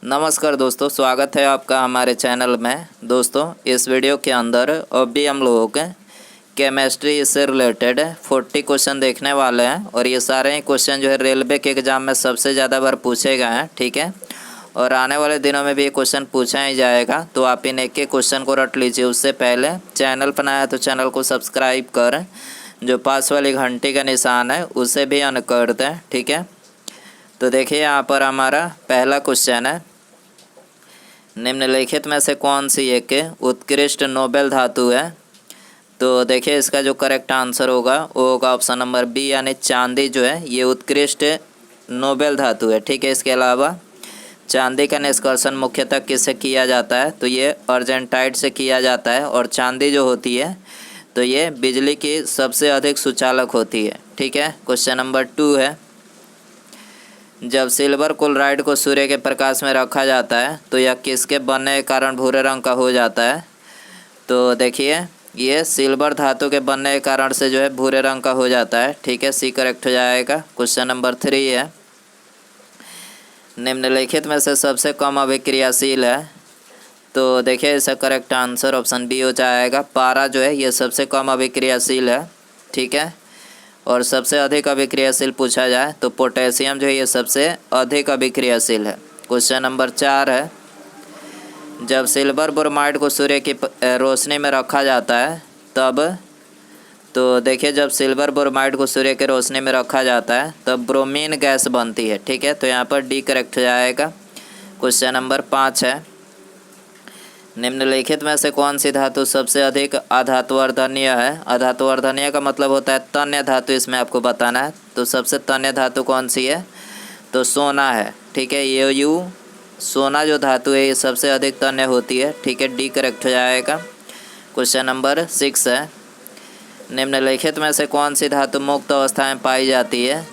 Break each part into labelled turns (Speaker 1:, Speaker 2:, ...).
Speaker 1: नमस्कार दोस्तों, स्वागत है आपका हमारे चैनल में। दोस्तों, इस वीडियो के अंदर अभी हम लोगों के केमिस्ट्री से रिलेटेड 40 क्वेश्चन देखने वाले हैं और ये सारे ही क्वेश्चन जो है रेलवे के एग्ज़ाम में सबसे ज़्यादा बार पूछे गए हैं। ठीक है, और आने वाले दिनों में भी ये क्वेश्चन पूछा ही जाएगा, तो आप इन एक एक क्वेश्चन को रट लीजिए। उससे पहले चैनल पर नया है तो चैनल को सब्सक्राइब कर, जो पास वाली घंटी का निशान है उसे भी ऑन कर दें। ठीक है, तो देखिए यहाँ पर हमारा पहला क्वेश्चन है, निम्नलिखित में से कौन सी एक उत्कृष्ट नोबेल धातु है। तो देखिए इसका जो करेक्ट आंसर होगा वो होगा ऑप्शन नंबर बी, यानी चांदी जो है ये उत्कृष्ट नोबेल धातु है। ठीक है, इसके अलावा चांदी का निष्कर्षण मुख्यतः किससे किया जाता है, तो ये अर्जेंटाइट से किया जाता है। और चांदी जो होती है तो ये बिजली की सबसे अधिक सुचालक होती है। ठीक है, क्वेश्चन नंबर 2 है, जब सिल्वर क्लोराइड को सूर्य के प्रकाश में रखा जाता है तो यह किसके बनने के कारण भूरे रंग का हो जाता है। तो देखिए ये सिल्वर धातु के बनने के कारण से जो है भूरे रंग का हो जाता है। ठीक है, सी करेक्ट हो जाएगा। क्वेश्चन नंबर 3 है, निम्नलिखित में से सबसे कम अभिक्रियाशील है। तो देखिए इसका करेक्ट आंसर ऑप्शन बी हो जाएगा, पारा जो है ये सबसे कम अभिक्रियाशील है। ठीक है, और सबसे अधिक अभिक्रियाशील पूछा जाए तो पोटेशियम जो है ये सबसे अधिक अभिक्रियाशील है। क्वेश्चन नंबर 4 है, जब सिल्वर ब्रोमाइड को सूर्य की रोशनी में रखा जाता है तब, तो देखिए जब सिल्वर ब्रोमाइड को सूर्य की रोशनी में रखा जाता है तब ब्रोमीन गैस बनती है। ठीक है, तो यहाँ पर डी करेक्ट हो जाएगा। क्वेश्चन नंबर 5 है, निम्नलिखित में से कौन सी धातु सबसे अधिक अधातुवर्धनीय है। अधातुवर्धनीय का मतलब होता है तन्य धातु, इसमें आपको बताना है। तो सबसे तन्य धातु कौन सी है, तो सोना है। ठीक है, ये सोना जो धातु है ये सबसे अधिक तन्य होती है। ठीक है, डी करेक्ट हो जाएगा। क्वेश्चन नंबर 6 है, निम्नलिखित में से कौन सी धातु मुक्त अवस्था में पाई जाती है।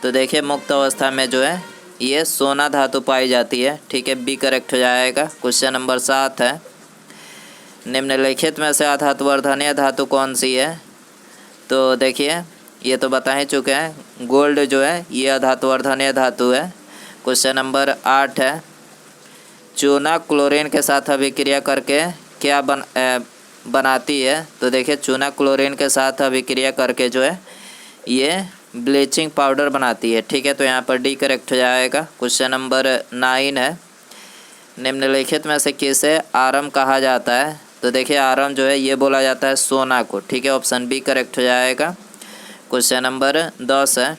Speaker 1: तो देखिए मुक्त अवस्था में जो है ये सोना धातु पाई जाती है। ठीक है, बी करेक्ट हो जाएगा। क्वेश्चन नंबर 7 है, निम्नलिखित में से अधातुवर्धनीय धातु कौन सी है। तो देखिए ये तो बता ही चुके हैं, गोल्ड जो है ये अधातुवर्धनीय धातु है। क्वेश्चन नंबर 8 है, चूना क्लोरीन के साथ अभिक्रिया करके क्या बनाती है। तो देखिए चूना क्लोरीन के साथ अभिक्रिया करके जो है ये ब्लीचिंग पाउडर बनाती है। ठीक है, तो यहाँ पर डी करेक्ट हो जाएगा। क्वेश्चन नंबर 9 है, निम्नलिखित में से किसे आरम कहा जाता है। तो देखिए आरम जो है ये बोला जाता है सोना को। ठीक है, ऑप्शन बी करेक्ट हो जाएगा। क्वेश्चन नंबर 10 है,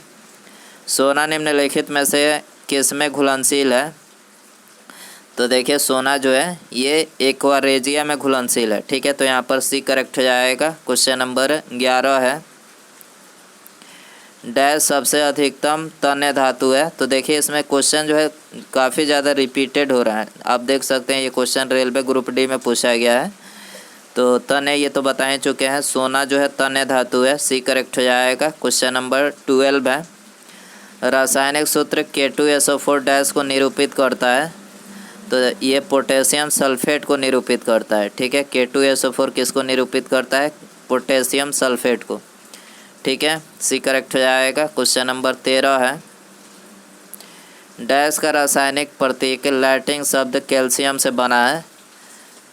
Speaker 1: सोना निम्नलिखित में से किस में घुलनशील है। तो देखिए सोना जो है ये एक्वारेजिया में घुलनशील है। ठीक है, तो यहाँ पर सी करेक्ट हो जाएगा। क्वेश्चन नंबर 11 है, डैश सबसे अधिकतम तन्य धातु है। तो देखिए इसमें क्वेश्चन जो है काफ़ी ज़्यादा रिपीटेड हो रहा है, आप देख सकते हैं ये क्वेश्चन रेलवे ग्रुप डी में पूछा गया है। तो तन्य ये तो बता ही चुके हैं, सोना जो है तन्य धातु है। सी करेक्ट हो जाएगा। क्वेश्चन नंबर 12 है, रासायनिक सूत्र K2SO4 डैश को निरूपित करता है। तो ये पोटेशियम सल्फेट को निरूपित करता है। ठीक है, K2SO4 किसको निरूपित करता है, पोटेशियम सल्फेट को। ठीक है, सी करेक्ट हो जाएगा। क्वेश्चन नंबर 13 है, डैश का रासायनिक प्रतीक लैटिन शब्द कैल्शियम से बना है।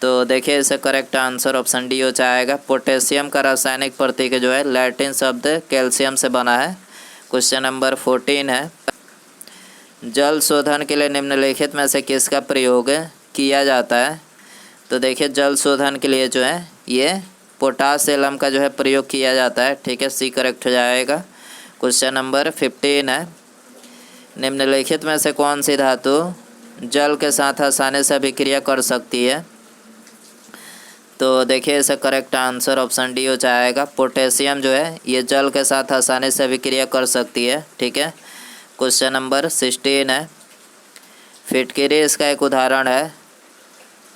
Speaker 1: तो देखिए इसे करेक्ट आंसर ऑप्शन डी हो जाएगा, पोटेशियम का रासायनिक प्रतीक जो है लैटिन शब्द कैल्शियम से बना है। क्वेश्चन नंबर 14 है, जल शोधन के लिए निम्नलिखित में से किसका प्रयोग किया जाता है। तो देखिए जल शोधन के लिए जो है ये पोटास एलम का जो है प्रयोग किया जाता है। ठीक है, सी करेक्ट हो जाएगा। क्वेश्चन नंबर 15 है, निम्नलिखित में से कौन सी धातु जल के साथ आसानी से अभिक्रिया कर सकती है। तो देखिए इसका करेक्ट आंसर ऑप्शन डी हो जाएगा, पोटेशियम जो है ये जल के साथ आसानी से अभिक्रिया कर सकती है। ठीक है, क्वेश्चन नंबर 16 है, फिटकिरी इसका एक उदाहरण है।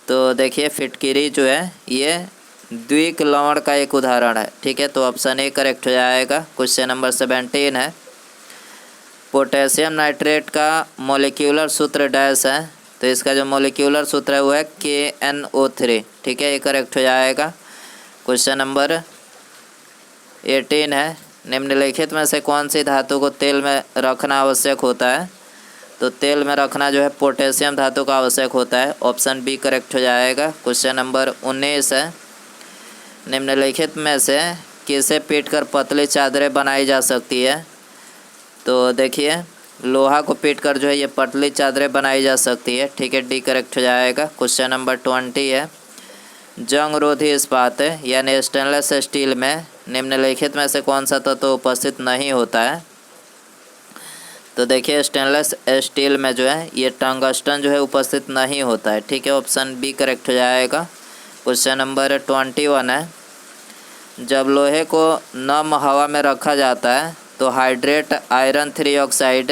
Speaker 1: तो देखिए फिटकिरी जो है ये द्विक लवण का एक उदाहरण है। ठीक है, तो ऑप्शन ए करेक्ट हो जाएगा। क्वेश्चन नंबर 17 है, पोटेशियम नाइट्रेट का मॉलिक्यूलर सूत्र डैश है। तो इसका जो मॉलिक्यूलर सूत्र है वो है KNO3। ठीक है, ये करेक्ट हो जाएगा। क्वेश्चन नंबर 18 है, निम्नलिखित में से कौन सी धातु को तेल में रखना आवश्यक होता है। तो तेल में रखना जो है पोटेशियम धातु का आवश्यक होता है। ऑप्शन बी करेक्ट हो जाएगा। क्वेश्चन नंबर 19 है, निम्नलिखित में से किसे पीटकर पतली चादरें बनाई जा सकती है? तो देखिए लोहा को पीटकर जो है ये पतली चादरें बनाई जा सकती है। ठीक है, डी करेक्ट हो जाएगा। क्वेश्चन नंबर 20 है, जंग रोधी इस्पात यानी स्टेनलेस स्टील में निम्नलिखित में से कौन सा तत्व उपस्थित नहीं होता है? तो देखिए स्टेनलेस स्टील में जो है ये टंगस्टन जो है उपस्थित नहीं होता है। ठीक है, ऑप्शन बी करेक्ट हो जाएगा। क्वेश्चन नंबर 21 है, जब लोहे को नम हवा में रखा जाता है तो हाइड्रेट आयरन 3 ऑक्साइड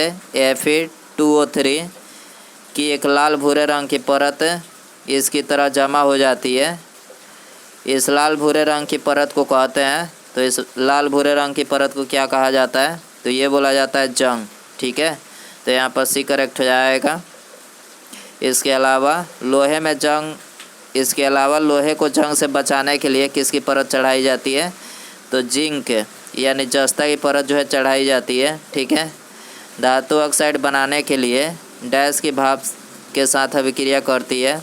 Speaker 1: Fe2O3 की एक लाल भूरे रंग की परत इसकी तरह जमा हो जाती है। इस लाल भूरे रंग की परत को कहते हैं, तो इस लाल भूरे रंग की परत को क्या कहा जाता है? तो ये बोला जाता है जंग। ठीक है, तो यहाँ पर सी करेक्ट हो जाएगा। इसके अलावा लोहे को जंग से बचाने के लिए किसकी परत चढ़ाई जाती है? तो जिंक यानी जस्ता की परत जो है चढ़ाई जाती है। ठीक है, धातु ऑक्साइड बनाने के लिए डैश की भाप के साथ अभिक्रिया करती है।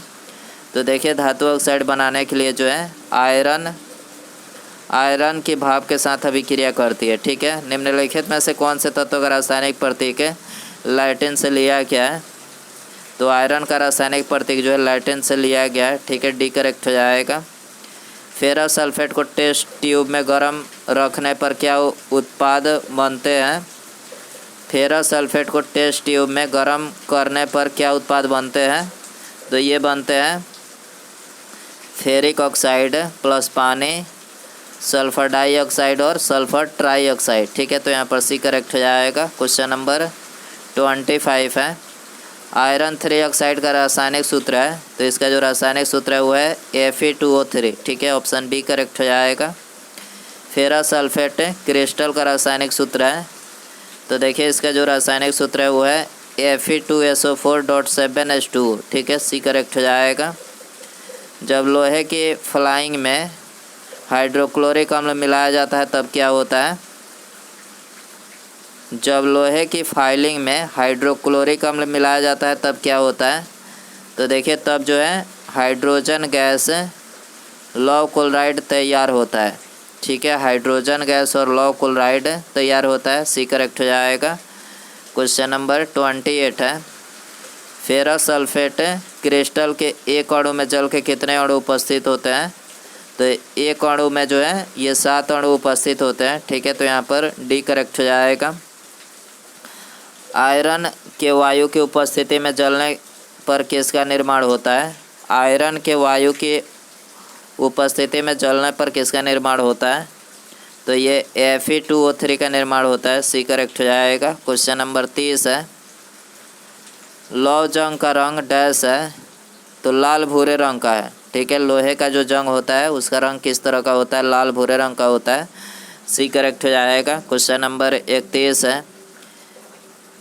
Speaker 1: तो देखिए धातु ऑक्साइड बनाने के लिए जो है आयरन की भाप के साथ अभिक्रिया करती है। ठीक है, निम्नलिखित में से कौन से तत्व का रासायनिक प्रतीक लैटिन से लिया गया है? तो आयरन का रासायनिक प्रतीक जो है लैटिन से लिया गया है। ठीक है, डी करेक्ट हो जाएगा। फेरस सल्फेट को टेस्ट ट्यूब में गर्म रखने पर क्या उत्पाद बनते हैं? फेरस सल्फेट को टेस्ट ट्यूब में गर्म करने पर क्या उत्पाद बनते हैं? तो ये बनते हैं फेरिक ऑक्साइड प्लस पानी, सल्फर डाइऑक्साइड और सल्फर ट्राइऑक्साइड। ठीक है, तो यहाँ पर सी करेक्ट हो जाएगा। क्वेश्चन नंबर 25 है, आयरन 3 ऑक्साइड का रासायनिक सूत्र है, तो इसका जो रासायनिक सूत्र है वो है Fe2O3। ठीक है, ऑप्शन बी करेक्ट हो जाएगा। फेरस सल्फेट क्रिस्टल का रासायनिक सूत्र है, तो देखिए इसका जो रासायनिक सूत्र है वो है Fe2SO4.7H2। ठीक है, सी करेक्ट हो जाएगा। जब लोहे की फ्लाइंग में हाइड्रोक्लोरिक अम्ल मिलाया जाता है तब क्या होता है? जब लोहे की फाइलिंग में हाइड्रोक्लोरिक अम्ल मिलाया जाता है तब क्या होता है? तो देखिए तब जो है हाइड्रोजन गैस लौह क्लोराइड तैयार होता है। ठीक है, हाइड्रोजन गैस और लौह क्लोराइड तैयार होता है। सी करेक्ट हो जाएगा। क्वेश्चन नंबर 28 है, फेरस सल्फेट क्रिस्टल के एक अणु में जल के कितने अणु उपस्थित होते हैं? तो एक अणु में जो है ये 7 अणु उपस्थित होते हैं। ठीक है, तो यहाँ पर डी करेक्ट हो जाएगा। आयरन के वायु की उपस्थिति में जलने पर किसका निर्माण होता है? आयरन के वायु की उपस्थिति में जलने पर किसका निर्माण होता है? तो ये Fe2O3 का निर्माण होता है। सी करेक्ट हो जाएगा। क्वेश्चन नंबर 30 है, लौह जंग का रंग डैश है, तो लाल भूरे रंग का है। ठीक है, लोहे का जो जंग होता है उसका रंग किस तरह का होता है? लाल भूरे रंग का होता है। सी करेक्ट हो जाएगा। क्वेश्चन नंबर 31 है,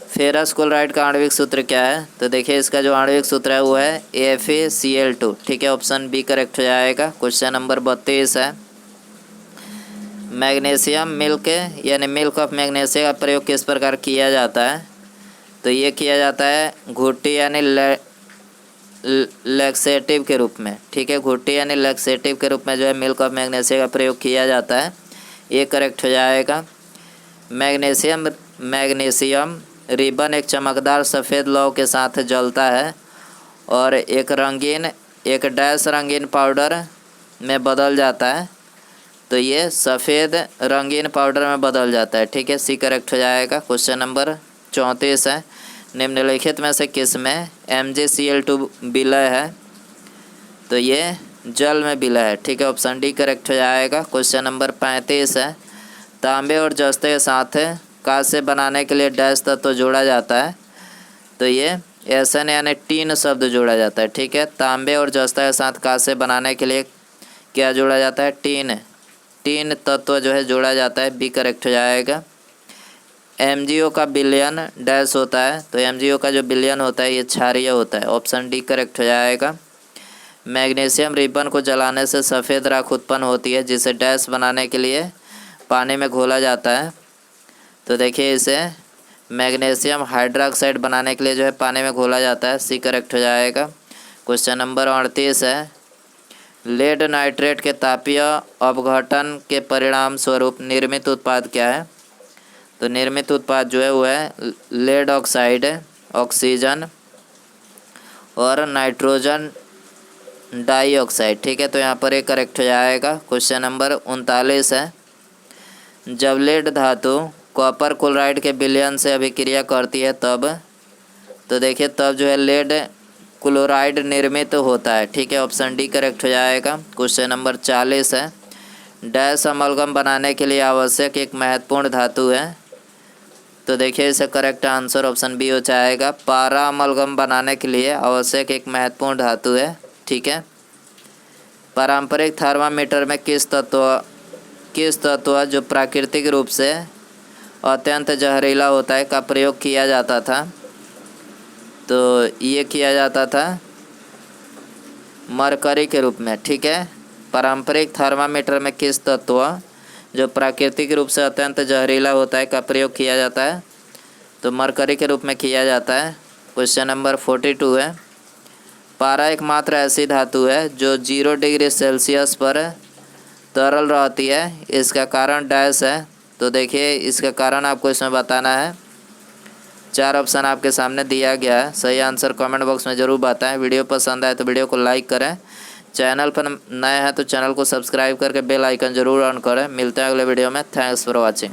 Speaker 1: फेरस क्लोराइड का आणविक सूत्र क्या है? तो देखिए इसका जो आणविक सूत्र है वो है FeCl2। ठीक है, ऑप्शन बी करेक्ट हो जाएगा। क्वेश्चन नंबर 32 है, मैग्नीशियम मिल्क यानी मिल्क ऑफ मैग्नीशिया का प्रयोग किस प्रकार किया जाता है? तो ये किया जाता है घुट्टी यानी लैक्सेटिव के रूप में। ठीक है, घुट्टी यानी लैक्सेटिव के रूप में जो है मिल्क ऑफ मैग्नीशिया का प्रयोग किया जाता है। ये करेक्ट हो जाएगा। मैग्नीशियम रिबन एक चमकदार सफ़ेद लौह के साथ जलता है और एक डैश रंगीन पाउडर में बदल जाता है। तो ये सफ़ेद रंगीन पाउडर में बदल जाता है। ठीक है, सी करेक्ट हो जाएगा। क्वेश्चन नंबर 34 है, निम्नलिखित में से किस में MgCl2 विलय है? तो ये जल में विलय है। ठीक है, ऑप्शन डी करेक्ट हो जाएगा। क्वेश्चन नंबर 35 है, तांबे और जस्ते के साथ कांस्य बनाने के लिए डैश तत्व जोड़ा जाता है। तो ये एसन यानी टीन शब्द जोड़ा जाता है। ठीक है, तांबे और जस्ता के साथ कांस्य बनाने के लिए क्या जोड़ा जाता है? टीन तत्व जो है जोड़ा जाता है। बी करेक्ट हो जाएगा। MgO का विलयन डैश होता है, तो MgO का जो विलयन होता है ये क्षारीय होता है। ऑप्शन डी करेक्ट हो जाएगा। मैग्नीशियम रिबन को जलाने से सफ़ेद राख उत्पन्न होती है जिसे डैश बनाने के लिए पानी में घोला जाता है। तो देखिए इसे मैग्नीशियम हाइड्रोक्साइड बनाने के लिए जो है पानी में घोला जाता है। सी करेक्ट हो जाएगा। क्वेश्चन नंबर 38 है, लेड नाइट्रेट के तापीय अपघटन के परिणाम स्वरूप निर्मित उत्पाद क्या है? तो निर्मित उत्पाद जो है वो है लेड ऑक्साइड, ऑक्सीजन और नाइट्रोजन डाइऑक्साइड। ठीक है, तो यहाँ पर एक करेक्ट हो जाएगा। क्वेश्चन नंबर 39 है, जब लेड धातु कॉपर क्लोराइड के विलयन से अभिक्रिया करती है तब, तो देखिए तब जो है लेड क्लोराइड निर्मित होता है। ठीक है, ऑप्शन डी करेक्ट हो जाएगा। क्वेश्चन नंबर 40 है, डैश अमलगम बनाने के लिए आवश्यक एक महत्वपूर्ण धातु है। तो देखिए इसका करेक्ट आंसर ऑप्शन बी हो जाएगा। पारा अमलगम बनाने के लिए आवश्यक एक महत्वपूर्ण धातु है। ठीक है, पारंपरिक थर्मामीटर में किस तत्व जो प्राकृतिक रूप से अत्यंत जहरीला होता है का प्रयोग किया जाता था? तो ये किया जाता था मरकरी के रूप में। ठीक है, पारंपरिक थर्मामीटर में किस तत्व जो प्राकृतिक रूप से अत्यंत जहरीला होता है का प्रयोग किया जाता है? तो मरकरी के रूप में किया जाता है। क्वेश्चन नंबर 42 है, पारा एकमात्र ऐसी धातु है जो 0 डिग्री सेल्सियस पर तरल रहती है, इसका कारण डैश है। तो देखिए इसका कारण आपको इसमें बताना है। 4 ऑप्शन आपके सामने दिया गया है, सही आंसर कमेंट बॉक्स में ज़रूर बताएं। वीडियो पसंद आए तो वीडियो को लाइक करें, चैनल पर नए हैं तो चैनल को सब्सक्राइब करके बेल आइकन ज़रूर ऑन करें। मिलते हैं अगले वीडियो में। Thanks for watching.